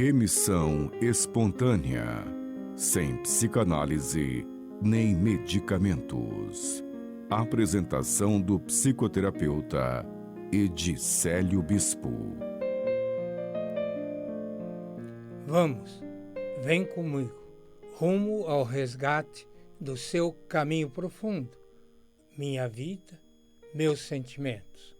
Emissão espontânea, sem psicanálise nem medicamentos. Apresentação do psicoterapeuta Edicélio Bispo. Vamos, vem comigo, rumo ao resgate do seu caminho profundo, minha vida, meus sentimentos.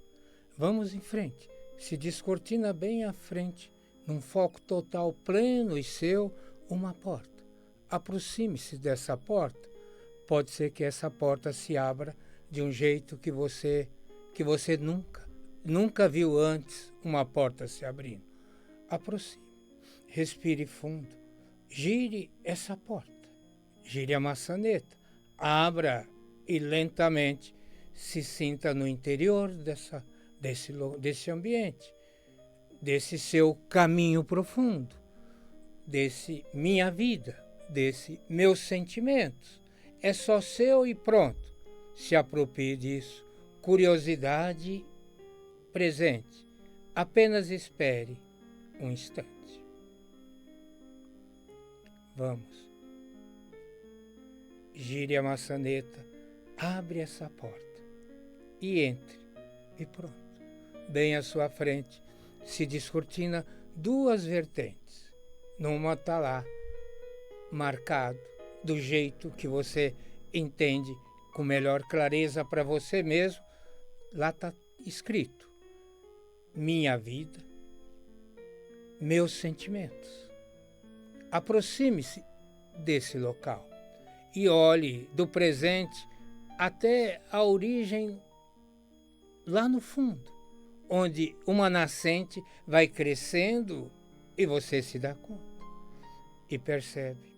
Vamos em frente, se descortina bem à frente, num foco total pleno e seu, uma porta. Aproxime-se dessa porta. Pode ser que essa porta se abra de um jeito que você nunca viu antes uma porta se abrindo. Aproxime, respire fundo, gire essa porta, gire a maçaneta, abra e lentamente se sinta no interior desse ambiente, desse seu caminho profundo, desse minha vida, desse meus sentimentos. É só seu e pronto. Se aproprie disso. Curiosidade presente. Apenas espere um instante. Vamos. Gire a maçaneta, abre essa porta e entre. E pronto. Bem à sua frente se descortina duas vertentes. Numa está lá, marcado, do jeito que você entende com melhor clareza para você mesmo. Lá está escrito: minha vida, meus sentimentos. Aproxime-se desse local e olhe do presente até a origem lá no fundo, onde uma nascente vai crescendo e você se dá conta e percebe,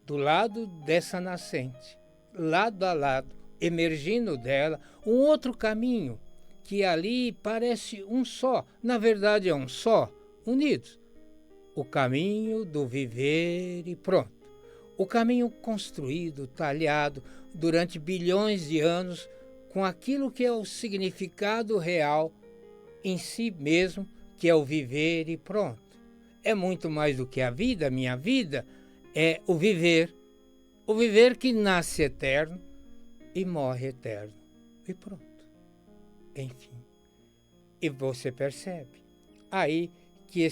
do lado dessa nascente, lado a lado, emergindo dela, um outro caminho que ali parece um só, na verdade é um só, unidos. O caminho do viver e pronto. O caminho construído, talhado durante bilhões de anos com aquilo que é o significado real em si mesmo, que é o viver e pronto. É muito mais do que a vida. Minha vida é o viver que nasce eterno e morre eterno, e pronto. Enfim, e você percebe aí que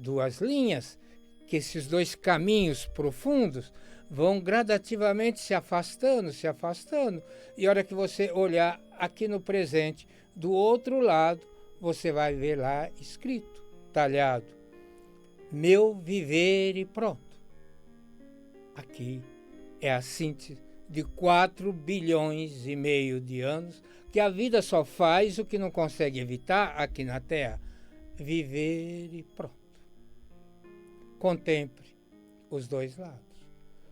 duas linhas, que esses dois caminhos profundos vão gradativamente se afastando, e a hora que você olhar aqui no presente, do outro lado, você vai ver lá escrito, talhado: meu viver e pronto. Aqui é a síntese de 4 bilhões e meio de anos que a vida só faz o que não consegue evitar aqui na Terra: viver e pronto. Contemple os dois lados.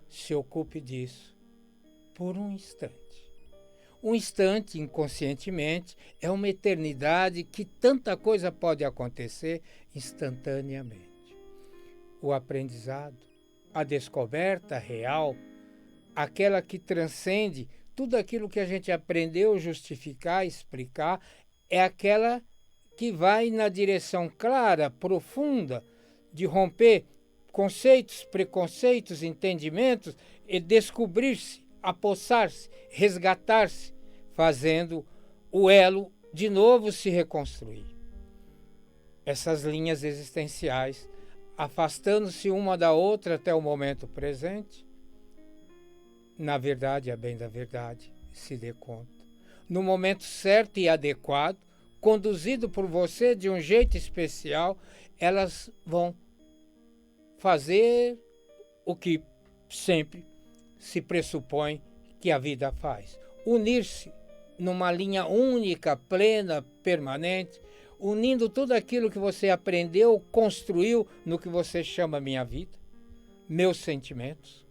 Se ocupe disso por um instante. Um instante, inconscientemente, é uma eternidade que tanta coisa pode acontecer instantaneamente. O aprendizado, a descoberta real, aquela que transcende tudo aquilo que a gente aprendeu justificar, explicar, é aquela que vai na direção clara, profunda, de romper conceitos, preconceitos, entendimentos e descobrir-se, apossar-se, resgatar-se, fazendo o elo de novo se reconstruir. Essas linhas existenciais, afastando-se uma da outra até o momento presente, na verdade, a bem da verdade, se dê conta. No momento certo e adequado, conduzido por você de um jeito especial, elas vão fazer o que sempre se pressupõe que a vida faz: unir-se numa linha única, plena, permanente, unindo tudo aquilo que você aprendeu, construiu no que você chama minha vida, meus sentimentos,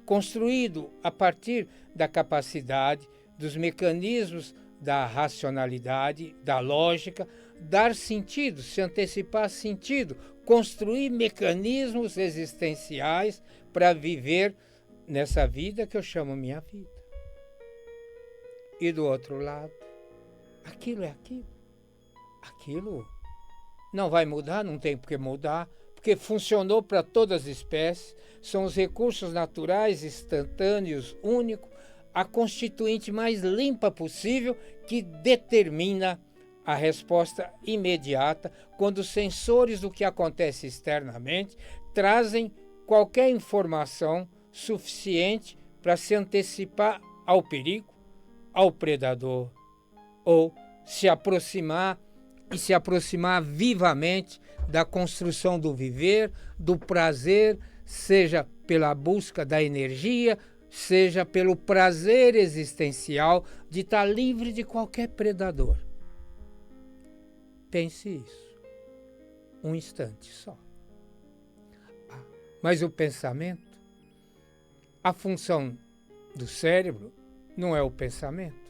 construído a partir da capacidade, dos mecanismos da racionalidade, da lógica, dar sentido, se antecipar sentido, construir mecanismos existenciais para viver nessa vida que eu chamo minha vida. E do outro lado, aquilo é aquilo. Aquilo não vai mudar, não tem por que mudar, porque porque funcionou para todas as espécies, são os recursos naturais, instantâneos, únicos, a constituinte mais limpa possível que determina a resposta imediata quando os sensores do que acontece externamente trazem qualquer informação suficiente para se antecipar ao perigo, ao predador, ou se aproximar vivamente da construção do viver, do prazer, seja pela busca da energia, seja pelo prazer existencial de estar livre de qualquer predador. Pense isso, um instante só. Mas o pensamento, a função do cérebro não é o pensamento.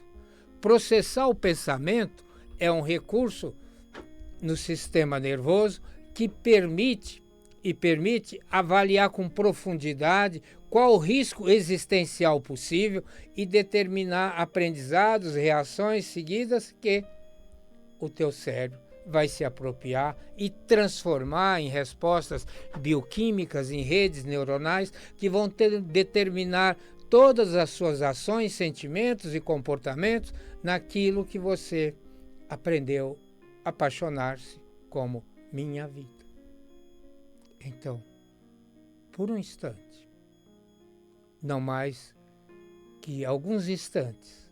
Processar o pensamento é um recurso no sistema nervoso que permite avaliar com profundidade qual o risco existencial possível e determinar aprendizados, reações seguidas que o teu cérebro vai se apropriar e transformar em respostas bioquímicas, em redes neuronais que vão determinar todas as suas ações, sentimentos e comportamentos naquilo que você aprendeu a apaixonar-se como minha vida. Então, por um instante, não mais que alguns instantes,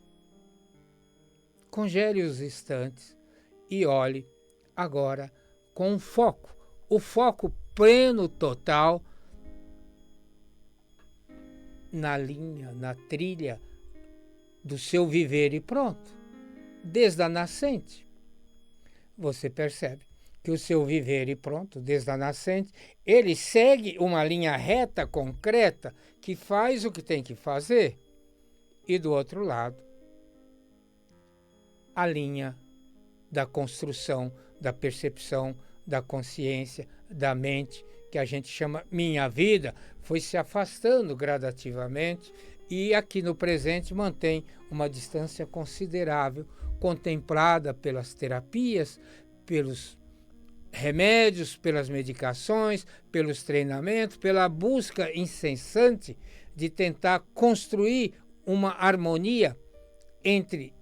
congele os instantes e olhe agora com um foco, o foco pleno, total, na linha, na trilha do seu viver e pronto. Desde a nascente, você percebe que o seu viver e pronto, desde a nascente, ele segue uma linha reta, concreta, que faz o que tem que fazer. E do outro lado, a linha da construção, da percepção, da consciência, da mente, que a gente chama minha vida, foi se afastando gradativamente e aqui no presente mantém uma distância considerável, contemplada pelas terapias, pelos remédios, pelas medicações, pelos treinamentos, pela busca incessante de tentar construir uma harmonia entre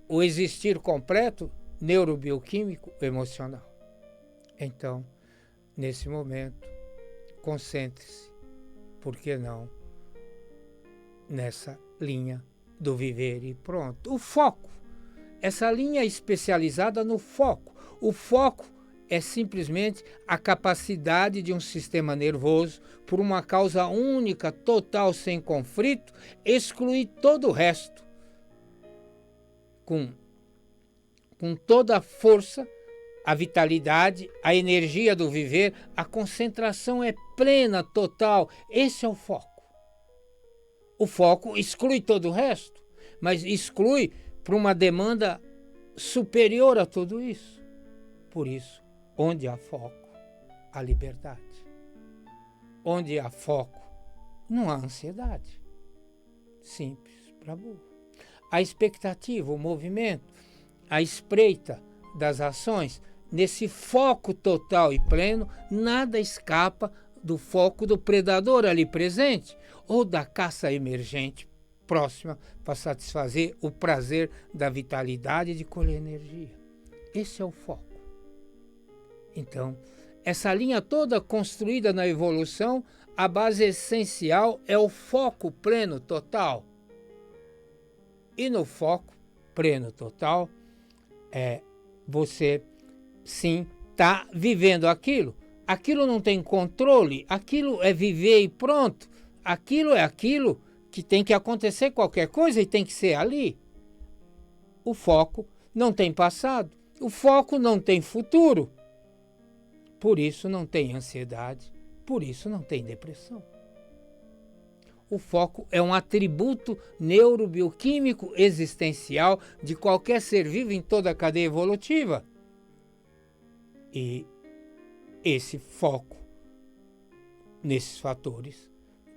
o existir completo, neurobioquímico, emocional. Então, nesse momento, concentre-se, por que não, nessa linha do viver e pronto. O foco, essa linha é especializada no foco. O foco é simplesmente a capacidade de um sistema nervoso, por uma causa única, total, sem conflito, excluir todo o resto, com toda a força, a vitalidade, a energia do viver, a concentração é plena, total. Esse é o foco. O foco exclui todo o resto, mas exclui para uma demanda superior a tudo isso. Por isso, onde há foco, há liberdade. Onde há foco, não há ansiedade. Simples para burro. A expectativa, o movimento, a espreita das ações, nesse foco total e pleno, nada escapa do foco do predador ali presente ou da caça emergente próxima para satisfazer o prazer da vitalidade de colher energia. Esse é o foco. Então, essa linha toda construída na evolução, a base essencial é o foco pleno total. E no foco pleno total, você sim está vivendo aquilo. Aquilo não tem controle, aquilo é viver e pronto. Aquilo é aquilo que tem que acontecer qualquer coisa e tem que ser ali. O foco não tem passado, o foco não tem futuro. Por isso não tem ansiedade, por isso não tem depressão. O foco é um atributo neurobioquímico existencial de qualquer ser vivo em toda a cadeia evolutiva. E esse foco, nesses fatores,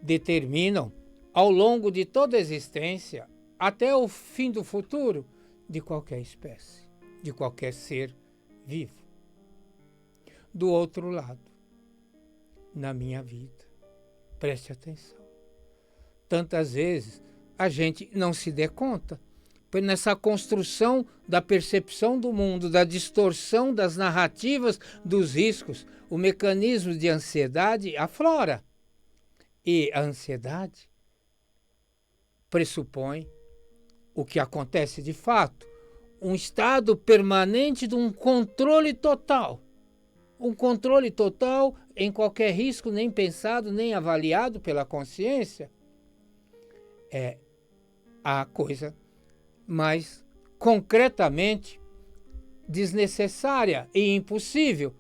determinam ao longo de toda a existência, até o fim do futuro, de qualquer espécie, de qualquer ser vivo. Do outro lado, na minha vida. Preste atenção. Tantas vezes a gente não se dê conta, pois nessa construção da percepção do mundo, da distorção das narrativas dos riscos, o mecanismo de ansiedade aflora. E a ansiedade pressupõe o que acontece de fato, um estado permanente de um controle total. Um controle total em qualquer risco, nem pensado, nem avaliado pela consciência, é a coisa mais concretamente desnecessária e impossível.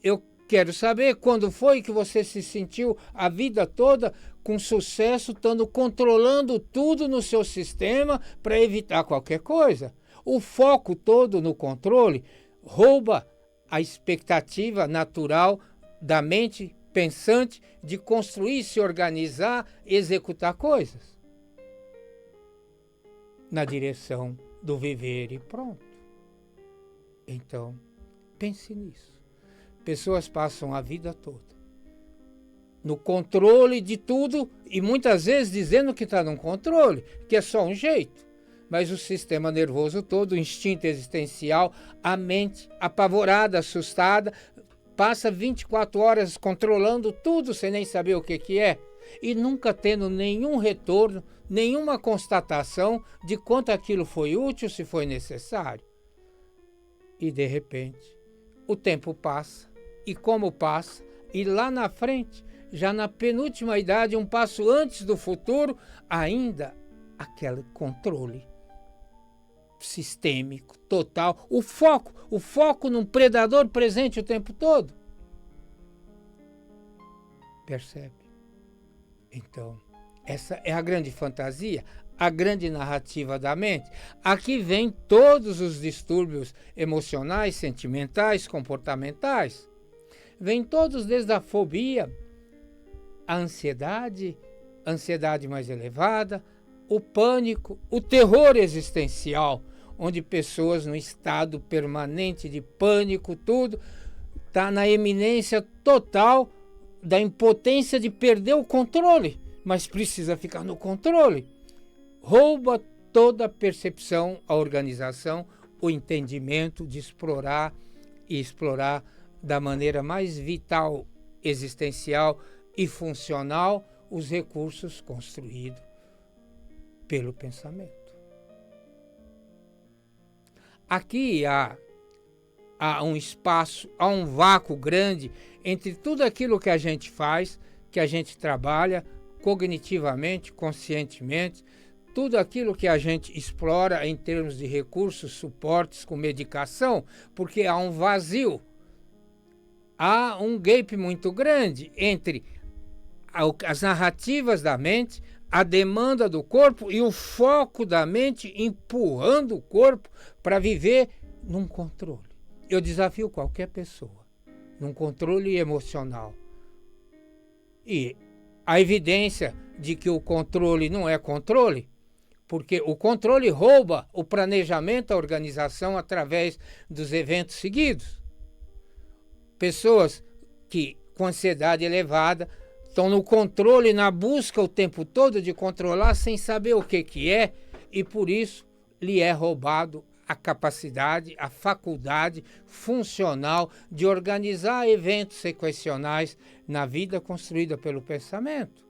Eu quero saber quando foi que você se sentiu a vida toda com sucesso, estando controlando tudo no seu sistema para evitar qualquer coisa. O foco todo no controle rouba a expectativa natural da mente pensante de construir, se organizar, executar coisas na direção do viver e pronto. Então, pense nisso. Pessoas passam a vida toda no controle de tudo e muitas vezes dizendo que está no controle, que é só um jeito. Mas o sistema nervoso todo, o instinto existencial, a mente apavorada, assustada, passa 24 horas controlando tudo sem nem saber o que é e nunca tendo nenhum retorno, nenhuma constatação de quanto aquilo foi útil, se foi necessário. E de repente, o tempo passa, e como passa, e lá na frente, já na penúltima idade, um passo antes do futuro, ainda aquele controle sistêmico, total, o foco num predador presente o tempo todo. Percebe? Então, essa é a grande fantasia, a grande narrativa da mente. Aqui vem todos os distúrbios emocionais, sentimentais, comportamentais. Vem todos desde a fobia, a ansiedade mais elevada, o pânico, o terror existencial, onde pessoas no estado permanente de pânico, tudo, está na eminência total da impotência de perder o controle, mas precisa ficar no controle. Rouba toda a percepção, a organização, o entendimento de explorar e explorar da maneira mais vital, existencial e funcional os recursos construídos pelo pensamento. Aqui há um espaço, há um vácuo grande entre tudo aquilo que a gente faz, que a gente trabalha cognitivamente, conscientemente, tudo aquilo que a gente explora em termos de recursos, suportes com medicação, porque há um vazio, há um gap muito grande entre as narrativas da mente, a demanda do corpo e o foco da mente empurrando o corpo para viver num controle. Eu desafio qualquer pessoa num controle emocional. E a evidência de que o controle não é controle, porque o controle rouba o planejamento, a organização através dos eventos seguidos. Pessoas que com ansiedade elevada estão no controle, na busca o tempo todo de controlar sem saber o que é, e por isso lhe é roubado a capacidade, a faculdade funcional de organizar eventos sequenciais na vida construída pelo pensamento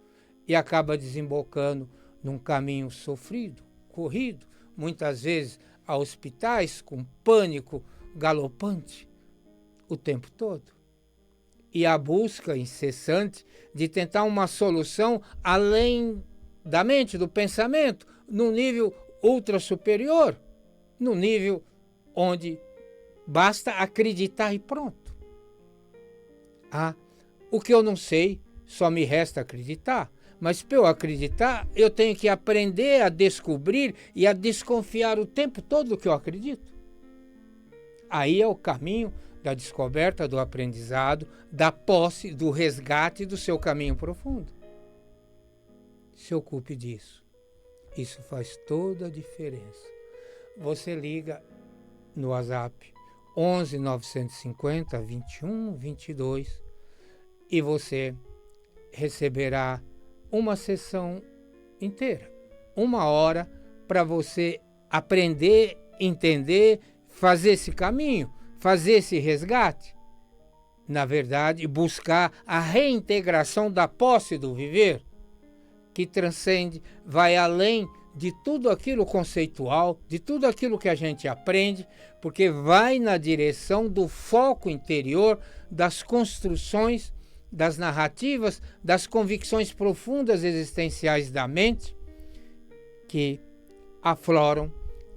e acaba desembocando num caminho sofrido, corrido, muitas vezes a hospitais com pânico galopante o tempo todo. E a busca incessante de tentar uma solução além da mente, do pensamento, num nível ultra superior, no nível onde basta acreditar e pronto. O que eu não sei, só me resta acreditar. Mas para eu acreditar, eu tenho que aprender a descobrir e a desconfiar o tempo todo do que eu acredito. Aí é o caminho da descoberta, do aprendizado, da posse, do resgate do seu caminho profundo. Se ocupe disso. Isso faz toda a diferença. Você liga no WhatsApp 11 950 21 22 e você receberá uma sessão inteira, 1 hora, para você aprender, entender, fazer esse caminho, fazer esse resgate. Na verdade, buscar a reintegração da posse do viver, que transcende, vai além de tudo aquilo conceitual, de tudo aquilo que a gente aprende, porque vai na direção do foco interior, das construções, das narrativas, das convicções profundas existenciais da mente, que afloram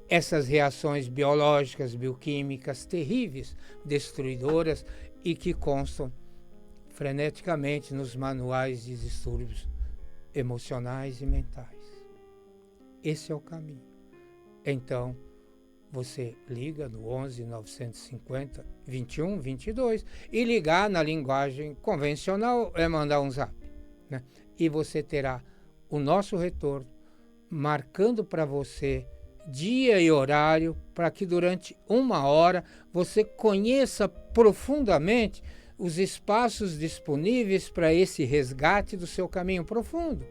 essas reações biológicas, bioquímicas terríveis, destruidoras e que constam freneticamente nos manuais de distúrbios emocionais e mentais. Esse é o caminho. Então, você liga no 11 950 21 22 e ligar na linguagem convencional é mandar um zap, né? E você terá o nosso retorno marcando para você dia e horário para que durante 1 hora você conheça profundamente os espaços disponíveis para esse resgate do seu caminho profundo,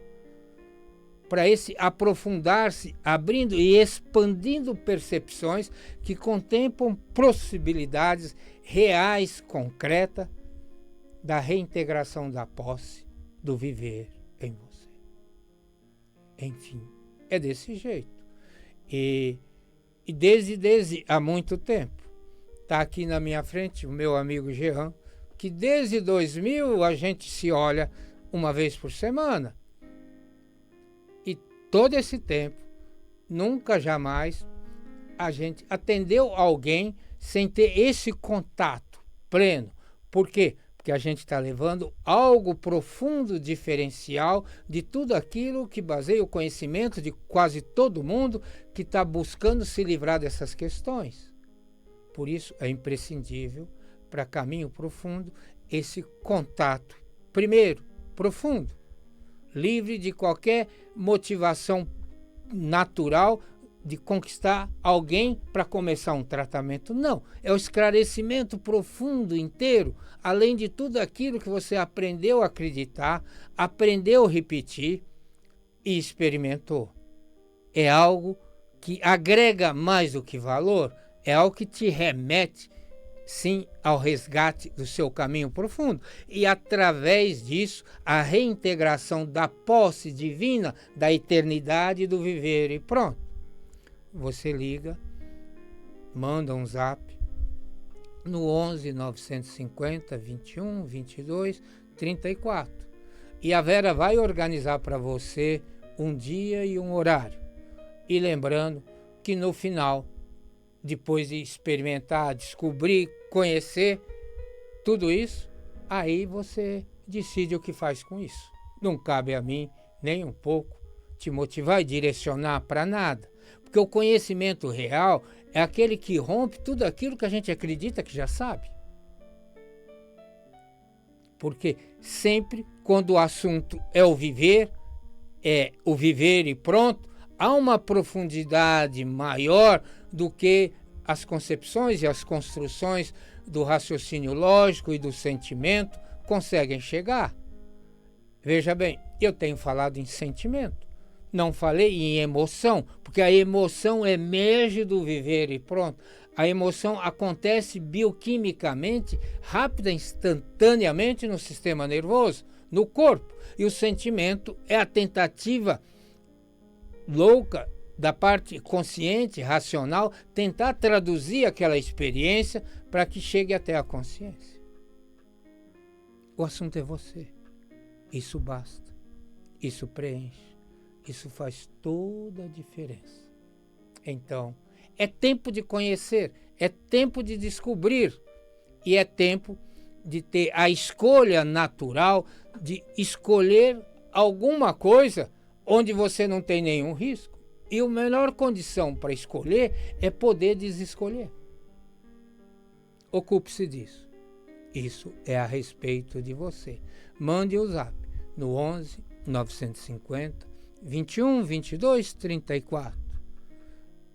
para esse aprofundar-se, abrindo e expandindo percepções que contemplam possibilidades reais, concretas, da reintegração da posse, do viver em você. Enfim, é desse jeito. E desde há muito tempo, está aqui na minha frente o meu amigo Jean, que desde 2000 a gente se olha uma vez por semana. E todo esse tempo, nunca jamais a gente atendeu alguém sem ter esse contato pleno. Por quê? Porque a gente está levando algo profundo, diferencial de tudo aquilo que baseia o conhecimento de quase todo mundo que está buscando se livrar dessas questões. Por isso é imprescindível para caminho profundo esse contato, primeiro, profundo, livre de qualquer motivação natural de conquistar alguém para começar um tratamento. Não, é o esclarecimento profundo, inteiro, além de tudo aquilo que você aprendeu a acreditar, aprendeu a repetir e experimentou. É algo que agrega mais do que valor, é algo que te remete, sim, ao resgate do seu caminho profundo e, através disso, a reintegração da posse divina, da eternidade do viver e pronto. Você liga, manda um zap no 11 950 21 22 34 e a Vera vai organizar para você um dia e um horário. E lembrando que no final, depois de experimentar, descobrir, conhecer tudo isso, aí você decide o que faz com isso. Não cabe a mim nem um pouco te motivar e direcionar para nada. Porque o conhecimento real é aquele que rompe tudo aquilo que a gente acredita que já sabe. Porque sempre quando o assunto é o viver e pronto, há uma profundidade maior do que as concepções e as construções do raciocínio lógico e do sentimento conseguem chegar. Veja bem, eu tenho falado em sentimento. Não falei em emoção, porque a emoção emerge do viver e pronto. A emoção acontece bioquimicamente, rápida, instantaneamente no sistema nervoso, no corpo. E o sentimento é a tentativa louca da parte consciente, racional, tentar traduzir aquela experiência para que chegue até a consciência. O assunto é você. Isso basta. Isso preenche. Isso faz toda a diferença. Então, é tempo de conhecer, é tempo de descobrir e é tempo de ter a escolha natural de escolher alguma coisa onde você não tem nenhum risco. E a melhor condição para escolher é poder desescolher. Ocupe-se disso. Isso é a respeito de você. Mande o zap no 11 950 21 22 34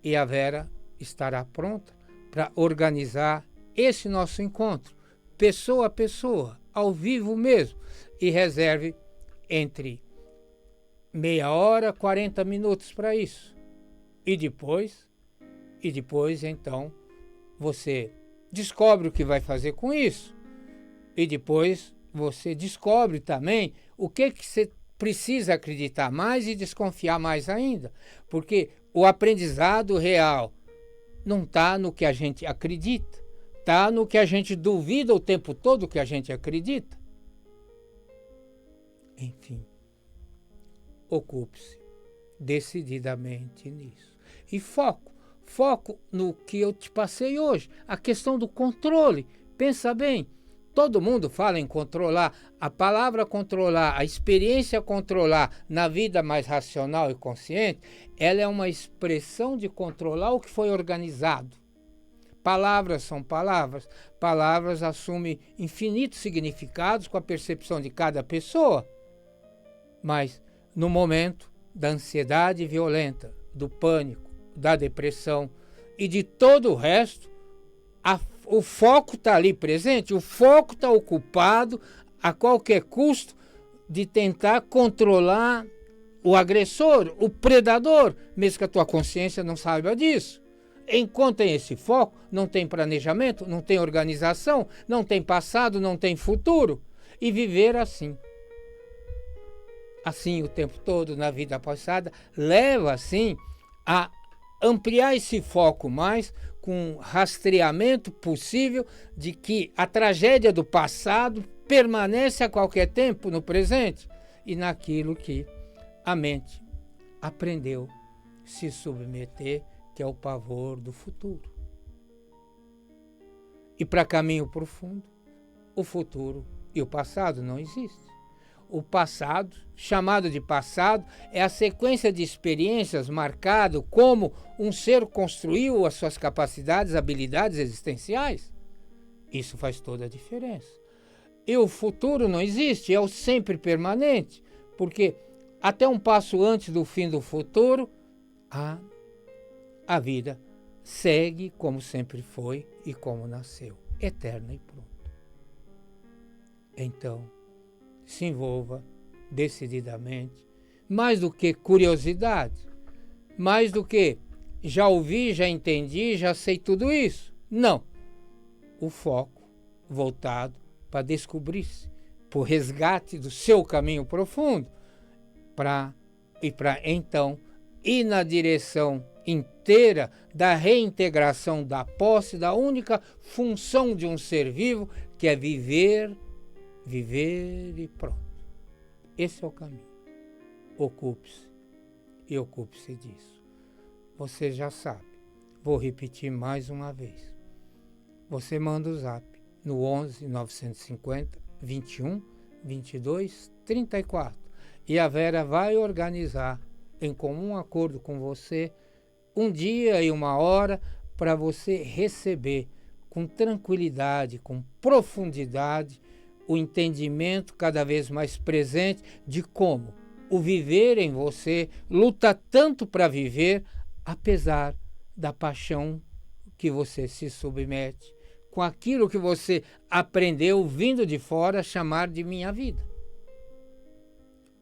e a Vera estará pronta para organizar esse nosso encontro pessoa a pessoa, ao vivo mesmo, e reserve entre meia hora, 40 minutos para isso. E depois, então, você descobre o que vai fazer com isso. E depois você descobre também o que você precisa acreditar mais e desconfiar mais ainda. Porque o aprendizado real não está no que a gente acredita, está no que a gente duvida o tempo todo que a gente acredita. Enfim, ocupe-se decididamente nisso. E foco no que eu te passei hoje, a questão do controle. Pensa bem, todo mundo fala em controlar. A palavra controlar, a experiência controlar na vida mais racional e consciente, ela é uma expressão de controlar o que foi organizado. Palavras são palavras. Palavras assumem infinitos significados com a percepção de cada pessoa. Mas no momento da ansiedade violenta, do pânico, da depressão e de todo o resto, o foco está ali presente, o foco está ocupado a qualquer custo de tentar controlar o agressor, o predador, mesmo que a tua consciência não saiba disso. Enquanto tem esse foco, não tem planejamento, não tem organização, não tem passado, não tem futuro. E viver assim o tempo todo na vida passada, leva assim a ampliar esse foco mais com rastreamento possível de que a tragédia do passado permanece a qualquer tempo no presente e naquilo que a mente aprendeu se submeter, que é o pavor do futuro. E para caminho profundo, o futuro e o passado não existem. O passado, chamado de passado, é a sequência de experiências marcado como um ser construiu as suas capacidades, habilidades existenciais. Isso faz toda a diferença. E o futuro não existe, é o sempre permanente, porque até um passo antes do fim do futuro, a vida segue como sempre foi e como nasceu, eterna e pronta. Então, se envolva decididamente, mais do que curiosidade, mais do que já ouvi, já entendi, já sei tudo isso. Não. O foco voltado para descobrir-se, para o resgate do seu caminho profundo, para então ir na direção inteira da reintegração da posse da única função de um ser vivo, que é viver e pronto. Esse é o caminho. Ocupe-se e ocupe-se disso. Você já sabe. Vou repetir mais uma vez. Você manda o zap no 11 950 21 22 34 e a Vera vai organizar em comum acordo com você um dia e uma hora para você receber com tranquilidade, com profundidade, o entendimento cada vez mais presente de como o viver em você luta tanto para viver, apesar da paixão que você se submete, com aquilo que você aprendeu vindo de fora a chamar de minha vida.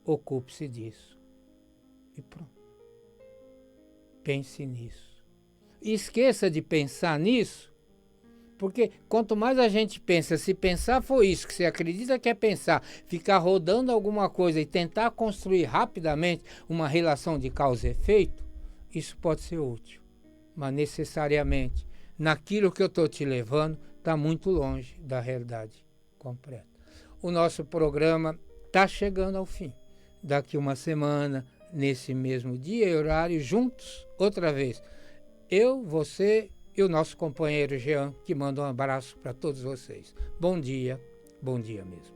Ocupe-se disso. E pronto. Pense nisso. E esqueça de pensar nisso, porque quanto mais a gente pensa, se pensar for isso que você acredita que é pensar, ficar rodando alguma coisa e tentar construir rapidamente uma relação de causa e efeito, isso pode ser útil. Mas necessariamente, naquilo que eu estou te levando, está muito longe da realidade completa. O nosso programa está chegando ao fim. Daqui uma semana, nesse mesmo dia e horário, juntos, outra vez. Eu, você e o nosso companheiro Jean, que manda um abraço para todos vocês. Bom dia mesmo.